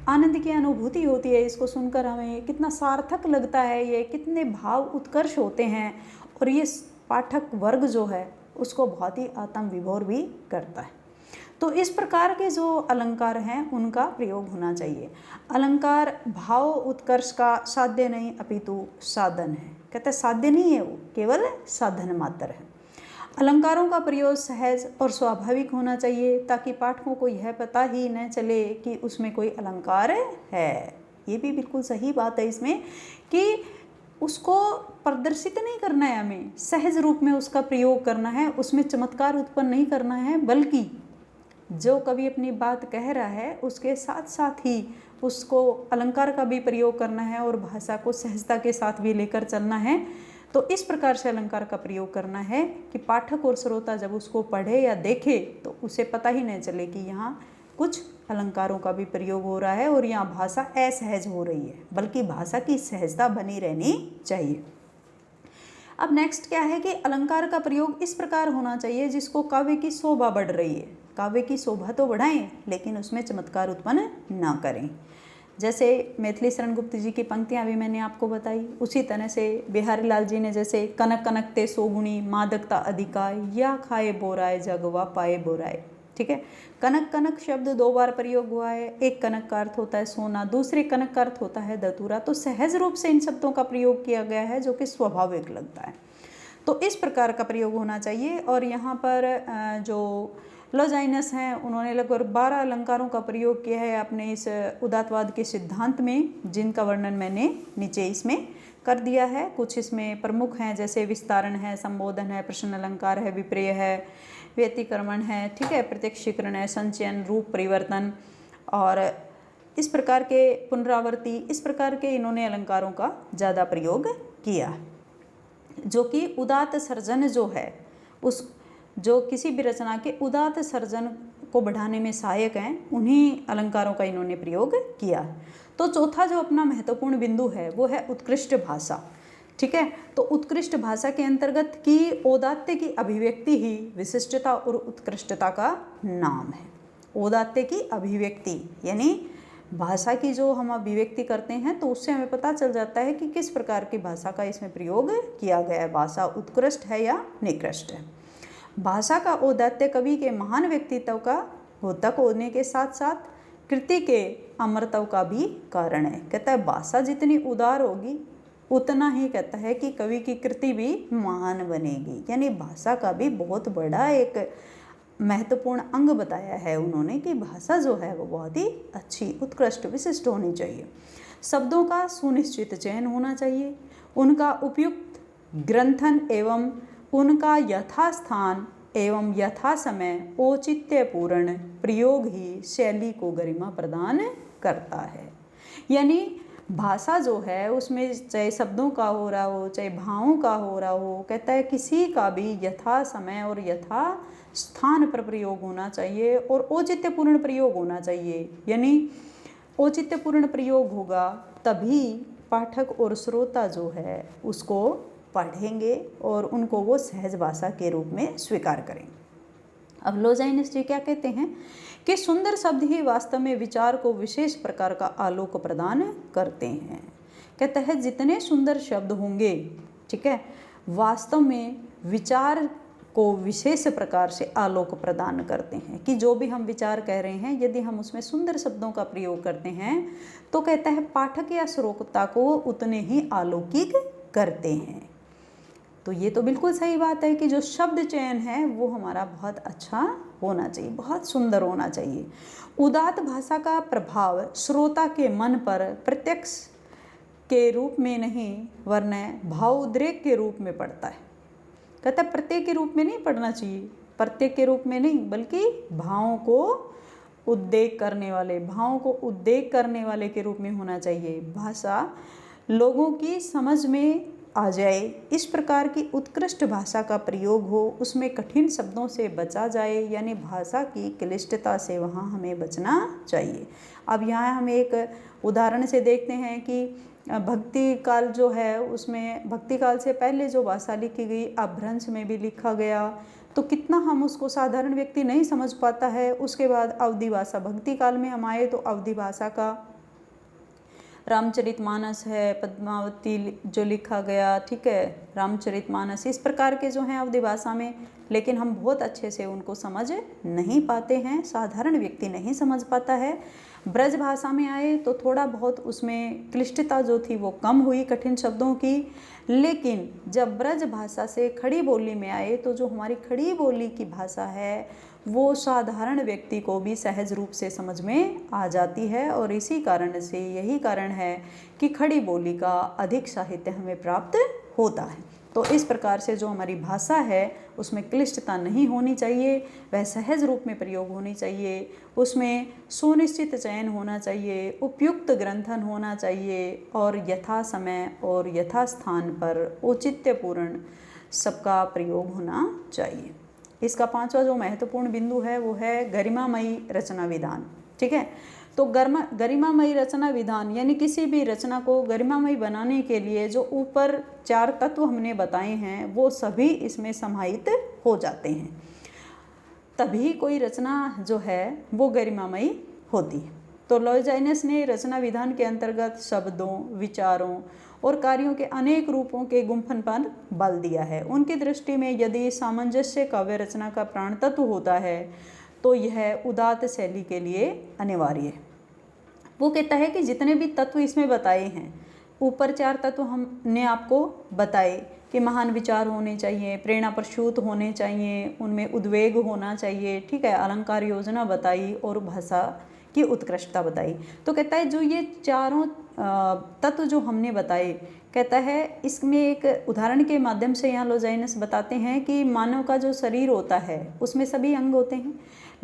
आनंद की अनुभूति होती है इसको सुनकर, हमें कितना सार्थक लगता है, ये कितने भाव उत्कर्ष होते हैं, और ये पाठक वर्ग जो है उसको बहुत ही आत्म विभोर भी करता है। तो इस प्रकार के जो अलंकार हैं उनका प्रयोग होना चाहिए। अलंकार भाव उत्कर्ष का साध्य नहीं अपितु साधन है। कहते साध्य नहीं है, वो केवल साधन मात्र है। अलंकारों का प्रयोग सहज और स्वाभाविक होना चाहिए ताकि पाठकों को यह पता ही न चले कि उसमें कोई अलंकार है। ये भी बिल्कुल सही बात है इसमें कि उसको प्रदर्शित नहीं करना है, हमें सहज रूप में उसका प्रयोग करना है, उसमें चमत्कार उत्पन्न नहीं करना है, बल्कि जो कवि अपनी बात कह रहा है उसके साथ साथ ही उसको अलंकार का भी प्रयोग करना है और भाषा को सहजता के साथ भी लेकर चलना है। तो इस प्रकार से अलंकार का प्रयोग करना है कि पाठक और श्रोता जब उसको पढ़े या देखे तो उसे पता ही नहीं चले कि यहाँ कुछ अलंकारों का भी प्रयोग हो रहा है और यहाँ भाषा असहज हो रही है, बल्कि भाषा की सहजता बनी रहनी चाहिए। अब नेक्स्ट क्या है कि अलंकार का प्रयोग इस प्रकार होना चाहिए जिसको काव्य की शोभा बढ़ रही है। काव्य की शोभा तो बढ़ाएं लेकिन उसमें चमत्कार उत्पन्न ना करें। जैसे मैथिली शरण गुप्त जी की पंक्तियां भी मैंने आपको बताई, उसी तरह से बिहारीलाल जी ने जैसे कनक कनक ते सोगुणी मादकता अधिका या खाए बोराए जगवा पाए बोराए। ठीक है, कनक कनक शब्द 2 बार प्रयोग हुआ है। एक कनक का अर्थ होता है सोना, दूसरे कनक का अर्थ होता है धतूरा। तो सहज रूप से इन शब्दों का प्रयोग किया गया है जो कि स्वाभाविक लगता है। तो इस प्रकार का प्रयोग होना चाहिए। और यहाँ पर जो लोजाइनस हैं उन्होंने लगभग 12 अलंकारों का प्रयोग किया है अपने इस उदात्तवाद के सिद्धांत में, जिनका वर्णन मैंने नीचे इसमें कर दिया है। कुछ इसमें प्रमुख हैं जैसे विस्तारण है, संबोधन है, प्रश्न अलंकार है, विप्रेय है, व्यतिक्रमण है, ठीक है, प्रत्यक्षीकरण है, संचयन, रूप परिवर्तन और इस प्रकार के पुनरावृत्ति, इस प्रकार के इन्होंने अलंकारों का ज़्यादा प्रयोग किया, जो कि उदात्त सर्जन जो है जो किसी भी रचना के उदात्त सर्जन को बढ़ाने में सहायक हैं, उन्हीं अलंकारों का इन्होंने प्रयोग किया है। तो चौथा जो अपना महत्वपूर्ण बिंदु है वो है उत्कृष्ट भाषा। ठीक है, तो उत्कृष्ट भाषा के अंतर्गत की औदात्य की अभिव्यक्ति ही विशिष्टता और उत्कृष्टता का नाम है। औदात्य की अभिव्यक्ति यानी भाषा की जो हम अभिव्यक्ति करते हैं तो उससे हमें पता चल जाता है कि किस प्रकार की भाषा का इसमें प्रयोग किया गया है, भाषा उत्कृष्ट है या निकृष्ट है। भाषा का औदात्य कवि के महान व्यक्तित्व का द्योतक होने के साथ साथ कृति के अमरत्व का भी कारण है। कहता है भाषा जितनी उदार होगी उतना ही कहता है कि कवि की कृति भी महान बनेगी, यानी भाषा का भी बहुत बड़ा एक महत्वपूर्ण अंग बताया है उन्होंने कि भाषा जो है वो बहुत ही अच्छी, उत्कृष्ट, विशिष्ट होनी चाहिए। शब्दों का सुनिश्चित चयन होना चाहिए, उनका उपयुक्त ग्रंथन एवं उनका यथास्थान एवं यथा समय औचित्यपूर्ण प्रयोग ही शैली को गरिमा प्रदान करता है। यानी भाषा जो है उसमें चाहे शब्दों का हो रहा हो चाहे भावों का हो रहा हो, कहता है किसी का भी यथा समय और यथा स्थान पर प्रयोग होना चाहिए और औचित्यपूर्ण प्रयोग होना चाहिए। यानी औचित्यपूर्ण प्रयोग होगा तभी पाठक और श्रोता जो है उसको पढ़ेंगे और उनको वो सहज भाषा के रूप में स्वीकार करेंगे। अब लोजाइनस जी क्या कहते हैं कि सुंदर शब्द ही वास्तव में विचार को विशेष प्रकार का आलोक प्रदान करते हैं। कहता है जितने सुंदर शब्द होंगे, ठीक है, वास्तव में विचार को विशेष प्रकार से आलोक प्रदान करते हैं कि जो भी हम विचार कह रहे हैं यदि हम उसमें सुंदर शब्दों का प्रयोग करते हैं तो कहता है पाठक या श्रोता को उतने ही अलौकिक करते हैं। तो ये तो बिल्कुल सही बात है कि जो शब्द चयन है वो हमारा बहुत अच्छा होना चाहिए, बहुत सुंदर होना चाहिए। उदात्त भाषा का प्रभाव श्रोता के मन पर प्रत्यक्ष के रूप में नहीं वरन भाव उद्रेक के रूप में पड़ता है। कहता है प्रत्यय के रूप में नहीं पढ़ना चाहिए, प्रत्यय के रूप में नहीं बल्कि भावों को उद्वेग करने वाले, भावों को उद्वेग करने वाले के रूप में होना चाहिए। भाषा लोगों की समझ में आ जाए, इस प्रकार की उत्कृष्ट भाषा का प्रयोग हो, उसमें कठिन शब्दों से बचा जाए, यानी भाषा की क्लिष्टता से वहाँ हमें बचना चाहिए। अब यहाँ हम एक उदाहरण से देखते हैं कि भक्ति काल जो है उसमें भक्ति काल से पहले जो भाषा लिखी गई अपभ्रंश में भी लिखा गया तो कितना हम उसको साधारण व्यक्ति नहीं समझ पाता है। उसके बाद अवधि भाषा, भक्ति काल में हम आए तो अवधि भाषा का रामचरितमानस है, पद्मावती जो लिखा गया, ठीक है, रामचरितमानस, इस प्रकार के जो हैं अवधि भाषा में, लेकिन हम बहुत अच्छे से उनको समझ नहीं पाते हैं, साधारण व्यक्ति नहीं समझ पाता है। ब्रज भाषा में आए तो थोड़ा बहुत उसमें क्लिष्टता जो थी वो कम हुई कठिन शब्दों की, लेकिन जब ब्रज भाषा से खड़ी बोली में आए तो जो हमारी खड़ी बोली की भाषा है वो साधारण व्यक्ति को भी सहज रूप से समझ में आ जाती है। और इसी कारण से यही कारण है कि खड़ी बोली का अधिक साहित्य हमें प्राप्त होता है। तो इस प्रकार से जो हमारी भाषा है उसमें क्लिष्टता नहीं होनी चाहिए, वह सहज रूप में प्रयोग होनी चाहिए, उसमें सुनिश्चित चयन होना चाहिए, उपयुक्त ग्रंथन होना चाहिए और यथा समय और यथा स्थान पर औचित्यपूर्ण सबका प्रयोग होना चाहिए। इसका पांचवा जो महत्वपूर्ण बिंदु है वो है गरिमामयी रचना विधान। ठीक है, तो गरिमामयी रचना विधान यानी किसी भी रचना को गरिमामयी बनाने के लिए जो ऊपर 4 तत्व हमने बताए हैं वो सभी इसमें समाहित हो जाते हैं, तभी कोई रचना जो है वो गरिमामयी होती है। तो लॉयजाइनस ने रचना विधान के अंतर्गत शब्दों, विचारों और कार्यों के अनेक रूपों के गुंफन पर बल दिया है। उनकी दृष्टि में यदि सामंजस्य काव्य रचना का प्राण तत्व होता है तो यह उदात्त शैली के लिए अनिवार्य है। वो कहता है कि जितने भी तत्व इसमें बताए हैं, ऊपर 4 तत्व हमने आपको बताए कि महान विचार होने चाहिए, प्रेरणा प्रसूत होने चाहिए, उनमें उद्वेग होना चाहिए, ठीक है, अलंकार योजना बताई और भाषा की उत्कृष्टता बताई। तो कहता है जो ये चारों तत्व जो हमने बताए, कहता है इसमें एक उदाहरण के माध्यम से यहाँ लोजाइनस बताते हैं कि मानव का जो शरीर होता है उसमें सभी अंग होते हैं,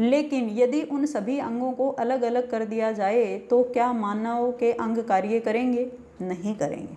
लेकिन यदि उन सभी अंगों को अलग अलग कर दिया जाए तो क्या मानव के अंग कार्य करेंगे? नहीं करेंगे।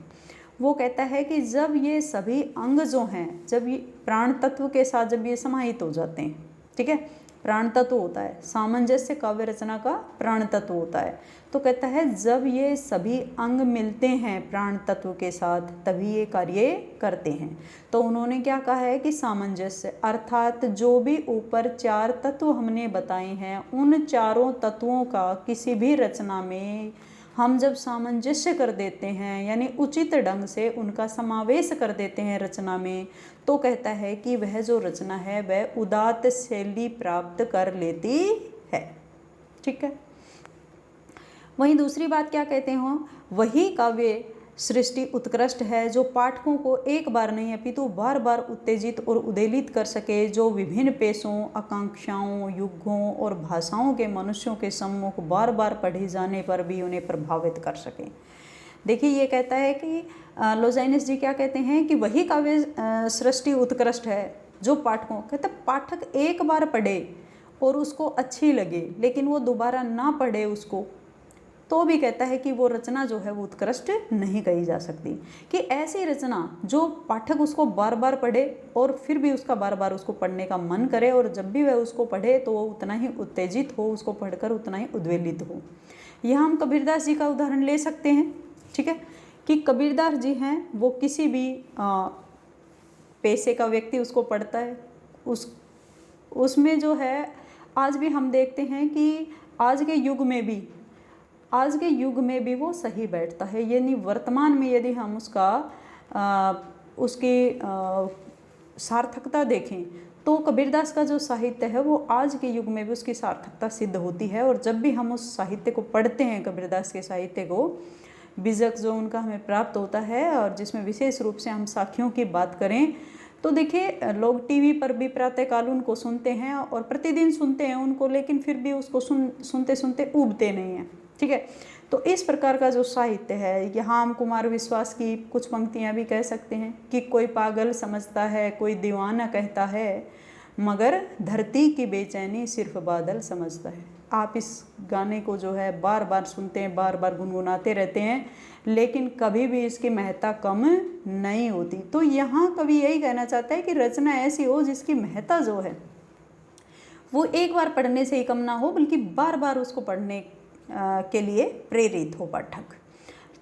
वो कहता है कि जब ये सभी अंग जो हैं, जब ये प्राण तत्व के साथ जब ये समाहित हो जाते हैं, ठीक है, प्राण तत्व होता है, सामंजस्य काव्य रचना का प्राण तत्व होता है। तो कहता है जब ये सभी अंग मिलते हैं प्राण तत्व के साथ तभी ये कार्य करते हैं। तो उन्होंने क्या कहा है कि सामंजस्य अर्थात जो भी ऊपर 4 तत्व हमने बताए हैं उन चारों तत्वों का किसी भी रचना में हम जब सामंजस्य कर देते हैं, यानी उचित ढंग से उनका समावेश कर देते हैं रचना में, तो कहता है कि वह जो रचना है वह उदात्त शैली प्राप्त कर लेती है। ठीक है। वहीं दूसरी बात क्या कहते हो, वही काव्य सृष्टि उत्कृष्ट है जो पाठकों को एक बार नहीं अपितु बार बार उत्तेजित और उद्वेलित कर सके, जो विभिन्न पेशों, आकांक्षाओं, युगों और भाषाओं के मनुष्यों के सम्मुख बार बार पढ़े जाने पर भी उन्हें प्रभावित कर सके। देखिए ये कहता है कि लोजाइनस जी क्या कहते हैं कि वही काव्य सृष्टि उत्कृष्ट है जो पाठकों, कहते पाठक एक बार पढ़े और उसको अच्छी लगे लेकिन वो दोबारा ना पढ़े उसको, तो भी कहता है कि वो रचना जो है वो उत्कृष्ट नहीं कही जा सकती। कि ऐसी रचना जो पाठक उसको बार बार पढ़े और फिर भी उसका बार बार उसको पढ़ने का मन करे और जब भी वह उसको पढ़े तो वो उतना ही उत्तेजित हो, उसको पढ़कर उतना ही उद्वेलित हो। यहाँ हम कबीरदास जी का उदाहरण ले सकते हैं। ठीक है, कि कबीरदास जी हैं वो किसी भी पेशे का व्यक्ति उसको पढ़ता है, उसमें जो है आज भी हम देखते हैं कि आज के युग में भी वो सही बैठता है। यानी वर्तमान में यदि हम उसकी सार्थकता देखें तो कबीरदास का जो साहित्य है वो आज के युग में भी उसकी सार्थकता सिद्ध होती है। और जब भी हम उस साहित्य को पढ़ते हैं, कबीरदास के साहित्य को, बीजक जो उनका हमें प्राप्त होता है, और जिसमें विशेष रूप से हम साखियों की बात करें तो देखिए लोग टीवी पर भी प्रातःकाल उनको सुनते हैं और प्रतिदिन सुनते हैं उनको, लेकिन फिर भी उसको सुनते सुनते ऊबते नहीं हैं। ठीक है, तो इस प्रकार का जो साहित्य है, यहाँ हम कुमार विश्वास की कुछ पंक्तियाँ भी कह सकते हैं कि कोई पागल समझता है, कोई दीवाना कहता है, मगर धरती की बेचैनी सिर्फ बादल समझता है। आप इस गाने को जो है बार बार सुनते हैं, बार बार गुनगुनाते रहते हैं, लेकिन कभी भी इसकी महत्ता कम नहीं होती। तो यहाँ कवि यही कहना चाहता है कि रचना ऐसी हो जिसकी महत्ता जो है वो एक बार पढ़ने से ही कम ना हो, बल्कि बार बार उसको पढ़ने के लिए प्रेरित हो पाठक।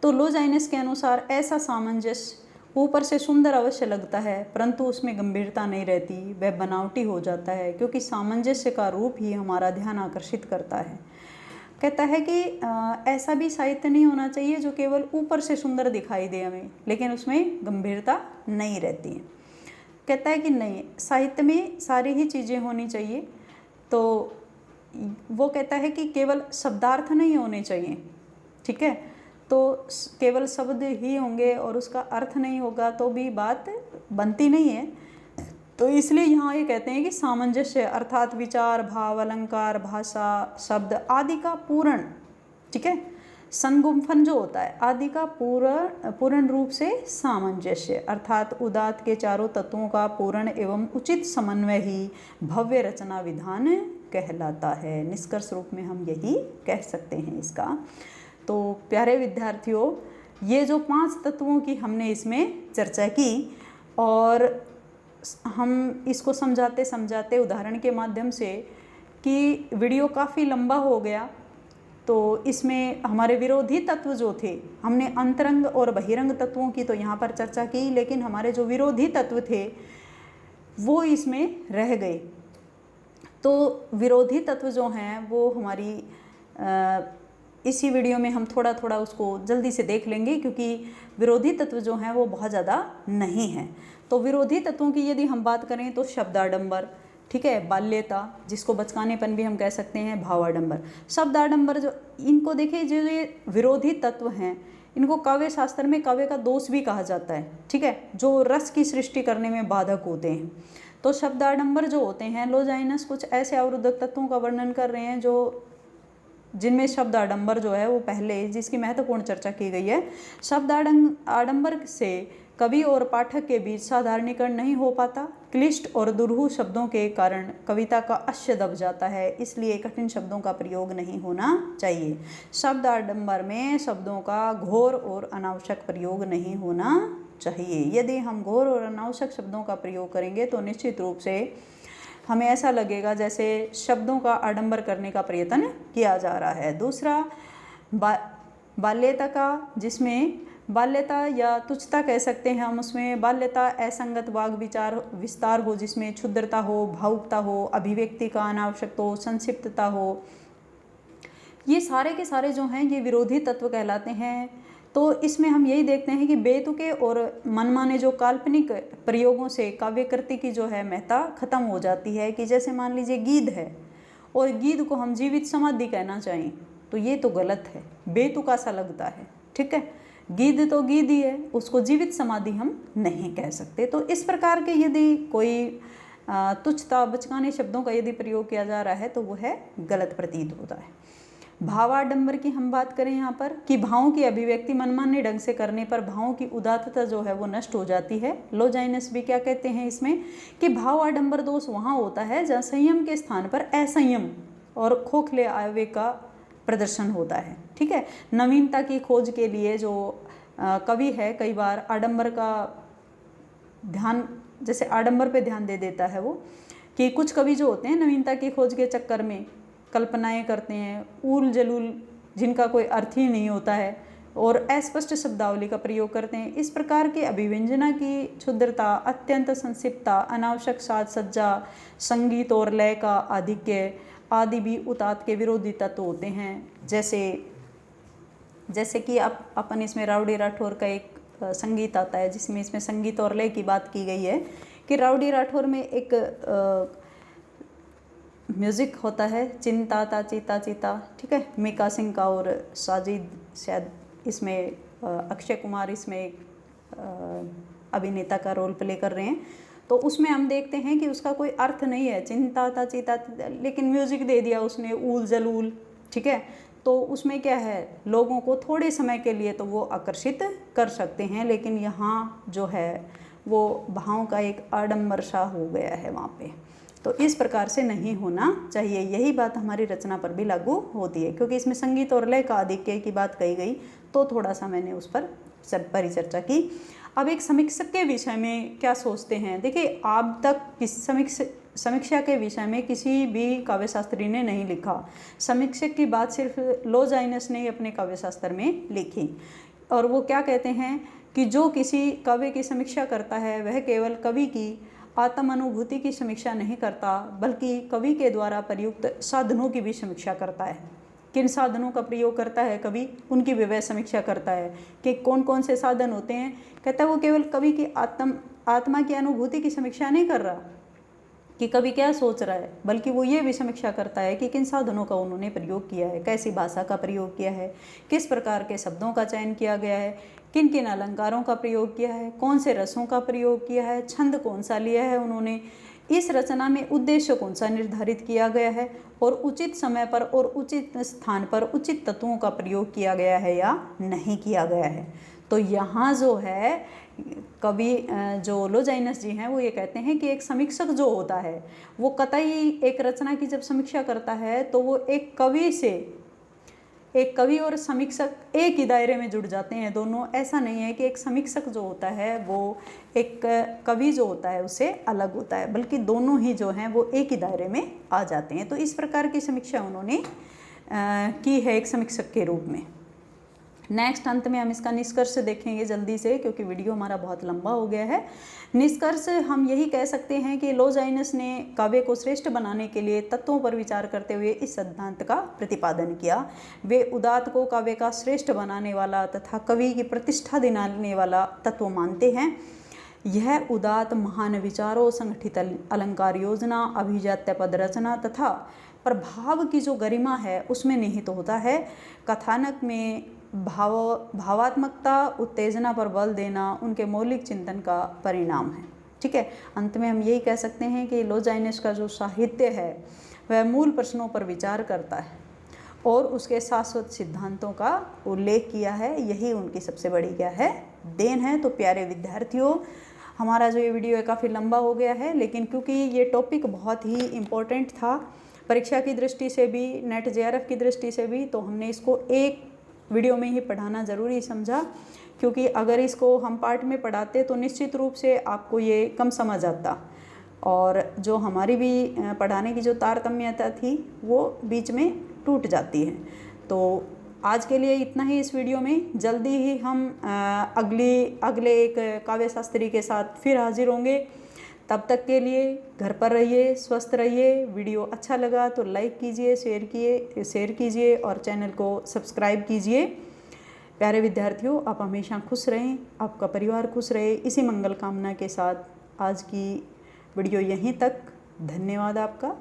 तो लोजाइनस के अनुसार ऐसा सामंजस्य ऊपर से सुंदर अवश्य लगता है परंतु उसमें गंभीरता नहीं रहती, वह बनावटी हो जाता है, क्योंकि सामंजस्य का रूप ही हमारा ध्यान आकर्षित करता है। कहता है कि ऐसा भी साहित्य नहीं होना चाहिए जो केवल ऊपर से सुंदर दिखाई दे हमें, लेकिन उसमें गंभीरता नहीं रहती है। कहता है कि नहीं, साहित्य में सारी ही चीज़ें होनी चाहिए। तो वो कहता है कि केवल शब्दार्थ नहीं होने चाहिए। ठीक है, तो केवल शब्द ही होंगे और उसका अर्थ नहीं होगा तो भी बात बनती नहीं है। तो इसलिए यहाँ ये कहते हैं कि सामंजस्य अर्थात विचार, भाव, अलंकार, भाषा, शब्द आदि का पूर्ण, ठीक है, संगुम्फन जो होता है आदि का पूर्ण रूप से सामंजस्य अर्थात उदात्त के चारों तत्वों का पूर्ण एवं उचित समन्वय ही भव्य रचना विधान कहलाता है। निष्कर्ष रूप में हम यही कह सकते हैं इसका। तो प्यारे विद्यार्थियों, ये जो 5 तत्वों की हमने इसमें चर्चा की और हम इसको समझाते समझाते उदाहरण के माध्यम से कि वीडियो काफ़ी लंबा हो गया, तो इसमें हमारे विरोधी तत्व जो थे, हमने अंतरंग और बहिरंग तत्वों की तो यहाँ पर चर्चा की, लेकिन हमारे जो विरोधी तत्व थे वो इसमें रह गए। तो विरोधी तत्व जो हैं वो हमारी इसी वीडियो में हम थोड़ा थोड़ा उसको जल्दी से देख लेंगे, क्योंकि विरोधी तत्व जो हैं वो बहुत ज़्यादा नहीं हैं। तो विरोधी तत्वों की यदि हम बात करें तो शब्दाडंबर, ठीक है, बाल्यता जिसको बचकानेपन भी हम कह सकते हैं, भावाडंबर, शब्दाडंबर, जो इनको देखिए जो ये विरोधी तत्व हैं इनको काव्य शास्त्र में काव्य का दोष भी कहा जाता है। ठीक है, जो रस की सृष्टि करने में बाधक होते हैं। तो शब्दाडंबर जो होते हैं, लोजाइनस कुछ ऐसे अवरोधक तत्वों का वर्णन कर रहे हैं जो जिनमें शब्द आडंबर जो है वो पहले जिसकी महत्वपूर्ण चर्चा की गई है। शब्द आडंबर से कवि और पाठक के बीच साधारणीकरण नहीं हो पाता। क्लिष्ट और दुरूह शब्दों के कारण कविता का अश्य दब जाता है, इसलिए कठिन शब्दों का प्रयोग नहीं होना चाहिए। शब्द आडंबर में शब्दों का घोर और अनावश्यक प्रयोग नहीं होना चाहिए। यदि हम घोर और अनावश्यक शब्दों का प्रयोग करेंगे तो निश्चित रूप से हमें ऐसा लगेगा जैसे शब्दों का आडंबर करने का प्रयत्न किया जा रहा है। दूसरा बाल्यता का, जिसमें बाल्यता या तुच्छता कह सकते हैं हम, उसमें बाल्यता असंगत वाग विचार विस्तार हो, जिसमें क्षुद्रता हो, भावुकता हो, अभिव्यक्ति का अनावश्यक हो, संक्षिप्तता हो, ये सारे के सारे जो हैं ये विरोधी तत्व कहलाते हैं। तो इसमें हम यही देखते हैं कि बेतुके और मनमाने जो काल्पनिक प्रयोगों से काव्यकृति की जो है महत्ता खत्म हो जाती है। कि जैसे मान लीजिए गीध है और गीध को हम जीवित समाधि कहना चाहें तो ये तो गलत है, बेतुका सा लगता है। ठीक है, गीध तो गीध ही है, उसको जीवित समाधि हम नहीं कह सकते। तो इस प्रकार के यदि कोई तुच्छता बचकाने शब्दों का यदि प्रयोग किया जा रहा है तो वो है गलत प्रतीत होता है। भावाडंबर की हम बात करें यहाँ पर कि भावों की अभिव्यक्ति मनमाने ढंग से करने पर भावों की उदात्तता जो है वो नष्ट हो जाती है। लोजाइनस भी क्या कहते हैं इसमें कि भाव आडंबर दोष वहाँ होता है जहाँ संयम के स्थान पर असंयम और खोखले आवेग का प्रदर्शन होता है। ठीक है, नवीनता की खोज के लिए जो कवि है कई बार आडंबर का ध्यान, जैसे आडंबर पे ध्यान दे देता है वो, कि कुछ कवि जो होते हैं नवीनता की खोज के चक्कर में कल्पनाएं करते हैं, ऊल जलूल जिनका कोई अर्थ ही नहीं होता है और अस्पष्ट शब्दावली का प्रयोग करते हैं। इस प्रकार के अभिव्यंजना की क्षुद्रता, अत्यंत संक्षिप्तता, अनावश्यक साज सज्जा, संगीत और लय का आधिक्य आदि भी उतात के विरोधी तत्व होते हैं। जैसे कि अपन इसमें राउडी राठौर का एक संगीत आता है जिसमें इसमें संगीत और लय की बात की गई है कि राउडी राठौर में एक म्यूज़िक होता है, चिंता ता चीता चीता। ठीक है, मीका सिंह का और साजिद, शायद इसमें अक्षय कुमार इसमें एक अभिनेता का रोल प्ले कर रहे हैं। तो उसमें हम देखते हैं कि उसका कोई अर्थ नहीं है, चिंता ता चीता, लेकिन म्यूज़िक दे दिया उसने ऊल जलूल। ठीक है, तो उसमें क्या है, लोगों को थोड़े समय के लिए तो वो आकर्षित कर सकते हैं, लेकिन यहाँ जो है वो भावों का एक आडंबर सा हो गया है वहाँ पे। तो इस प्रकार से नहीं होना चाहिए। यही बात हमारी रचना पर भी लागू होती है, क्योंकि इसमें संगीत और लय का आधिक्य की बात कही गई तो थोड़ा सा मैंने उस पर परिचर्चा की। अब एक समीक्षक के विषय में क्या सोचते हैं। देखिए, आप तक किस समीक्षा के विषय में किसी भी काव्यशास्त्री ने नहीं लिखा। समीक्षक की बात सिर्फ लोजाइनस ने अपने काव्यशास्त्र में लिखी, और वो क्या कहते हैं कि जो किसी काव्य की समीक्षा करता है वह केवल कवि की आत्म अनुभूति की समीक्षा नहीं करता, बल्कि कवि के द्वारा प्रयुक्त साधनों की भी समीक्षा करता है। किन साधनों का प्रयोग करता है कवि, उनकी भी वह समीक्षा करता है कि कौन कौन से साधन होते हैं। कहता है वो केवल कवि की आत्मा की अनुभूति की समीक्षा नहीं कर रहा कि कवि क्या सोच रहा है, बल्कि वो ये भी समीक्षा करता है कि किन साधनों का उन्होंने प्रयोग किया है, कैसी भाषा का प्रयोग किया है, किस प्रकार के शब्दों का चयन किया गया है, किन किन अलंकारों का प्रयोग किया है, कौन से रसों का प्रयोग किया है, छंद कौन सा लिया है उन्होंने, इस रचना में उद्देश्य कौन सा निर्धारित किया गया है, और उचित समय पर और उचित स्थान पर उचित तत्वों का प्रयोग किया गया है या नहीं किया गया है। तो यहाँ जो है कवि जो लोजाइनस जी हैं वो ये कहते हैं कि एक समीक्षक जो होता है वो कतई एक रचना की जब समीक्षा करता है तो वो एक कवि और समीक्षक एक ही दायरे में जुड़ जाते हैं दोनों। ऐसा नहीं है कि एक समीक्षक जो होता है वो एक कवि जो होता है उससे अलग होता है, बल्कि दोनों ही जो हैं वो एक ही दायरे में आ जाते हैं। तो इस प्रकार की समीक्षा उन्होंने की है एक समीक्षक के रूप में। नेक्स्ट अंत में हम इसका निष्कर्ष देखेंगे जल्दी से, क्योंकि वीडियो हमारा बहुत लंबा हो गया है। निष्कर्ष हम यही कह सकते हैं कि लोजाइनस ने काव्य को श्रेष्ठ बनाने के लिए तत्वों पर विचार करते हुए इस सिद्धांत का प्रतिपादन किया। वे उदात्त को काव्य का श्रेष्ठ बनाने वाला तथा कवि की प्रतिष्ठा दिलाने वाला तत्व मानते हैं। यह उदात्त महान विचारों, संगठित अलंकार योजना, अभिजात्य पद रचना तथा प्रभाव की जो गरिमा है उसमें निहित होता है। कथानक में भावात्मकता, उत्तेजना पर बल देना उनके मौलिक चिंतन का परिणाम है। ठीक है, अंत में हम यही कह सकते हैं कि लोजाइनस का जो साहित्य है वह मूल प्रश्नों पर विचार करता है और उसके शाश्वत सिद्धांतों का उल्लेख किया है। यही उनकी सबसे बड़ी क्या है देन है। तो प्यारे विद्यार्थियों, हमारा जो ये वीडियो है काफ़ी लंबा हो गया है, लेकिन क्योंकि ये टॉपिक बहुत ही इम्पोर्टेंट था परीक्षा की दृष्टि से भी, नेट जेआरएफ की दृष्टि से भी, तो हमने इसको एक वीडियो में ही पढ़ाना ज़रूरी समझा। क्योंकि अगर इसको हम पार्ट में पढ़ाते तो निश्चित रूप से आपको ये कम समझ आता, और जो हमारी भी पढ़ाने की जो तारतम्यता थी वो बीच में टूट जाती है। तो आज के लिए इतना ही इस वीडियो में। जल्दी ही हम अगले एक काव्य शास्त्री के साथ फिर हाजिर होंगे। तब तक के लिए घर पर रहिए, स्वस्थ रहिए। वीडियो अच्छा लगा तो लाइक कीजिए, शेयर कीजिए और चैनल को सब्सक्राइब कीजिए। प्यारे विद्यार्थियों, आप हमेशा खुश रहें, आपका परिवार खुश रहे, इसी मंगल कामना के साथ आज की वीडियो यहीं तक। धन्यवाद आपका।